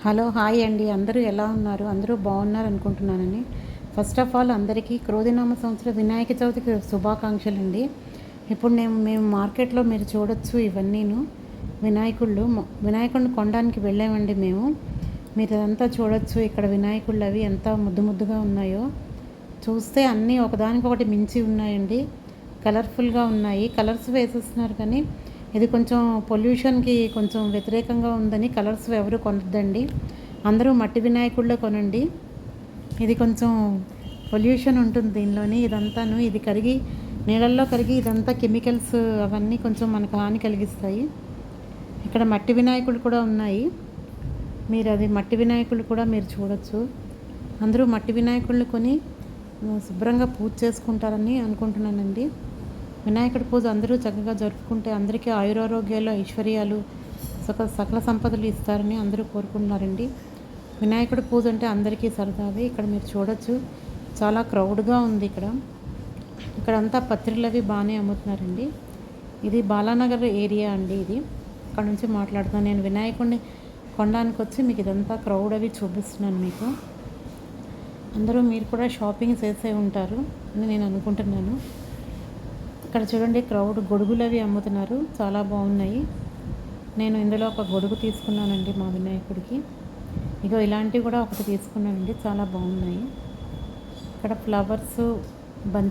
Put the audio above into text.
Hello hi అండి. అందరూ ఎలా ఉన్నారు? అందరూ బాగున్నారు అనుకుంటున్నానండి. ఫస్ట్ ఆఫ్ ఆల్ అందరికీ క్రోధినామ సంవత్సర వినాయక చవితికి శుభాకాంక్షలు అండి. ఇప్పుడు మేము మార్కెట్లో మీరు చూడొచ్చు ఇవన్నీను వినాయకుడిని కొనడానికి వెళ్ళామండి మేము. మీరు అదంతా చూడొచ్చు. ఇక్కడ వినాయకుళ్ళు అవి ఎంత ముద్దు ముద్దుగా ఉన్నాయో చూస్తే అన్నీ ఒకదానికొకటి మించి ఉన్నాయండి. కలర్ఫుల్గా ఉన్నాయి. కలర్స్ వేసేస్తున్నారు కానీ ఇది కొంచెం పొల్యూషన్కి కొంచెం వ్యతిరేకంగా ఉందని కలర్స్ ఎవరు కొనద్దండి. అందరూ మట్టి వినాయకుళ్ళే కొనండి. ఇది కొంచెం పొల్యూషన్ ఉంటుంది దీనిలోని. ఇదంతాను ఇది కరిగి నీళ్ళల్లో కరిగి ఇదంతా కెమికల్స్ అవన్నీ కొంచెం మనకు హాని కలిగిస్తాయి. ఇక్కడ మట్టి వినాయకులు కూడా ఉన్నాయి. మీరు అది మట్టి వినాయకులు కూడా మీరు చూడొచ్చు. అందరూ మట్టి వినాయకుళ్ళు కొని శుభ్రంగా పూజ చేసుకుంటారని అనుకుంటున్నానండి. వినాయకుడి పూజ అందరూ చక్కగా జరుపుకుంటే అందరికీ ఆయురారోగ్యాలు ఐశ్వర్యాలు సకల సంపదలు ఇస్తారని అందరూ కోరుకుంటున్నారండి. వినాయకుడి పూజ అంటే అందరికీ సరదాగా. ఇక్కడ మీరు చూడొచ్చు చాలా క్రౌడ్గా ఉంది. ఇక్కడంతా పత్రికలు అవి బాగానే అమ్ముతున్నారండి. ఇది బాలానగర్ ఏరియా అండి. ఇది ఇక్కడ నుంచి మాట్లాడుతున్నాను నేను. వినాయకుడిని కొనడానికి వచ్చి మీకు ఇదంతా క్రౌడ్ అవి చూపిస్తున్నాను మీకు. అందరూ మీరు కూడా షాపింగ్ చేసే ఉంటారు అని నేను అనుకుంటున్నాను. ఇక్కడ చూడండి క్రౌడ్ గొడుగులు అవి అమ్ముతున్నారు. చాలా బాగున్నాయి. నేను ఇందులో ఒక గొడుగు తీసుకున్నానండి మా వినాయకుడికి. ఇగో ఇలాంటివి కూడా ఒకటి తీసుకున్నానండి. చాలా బాగున్నాయి. ఇక్కడ ఫ్లవర్స్ బంతి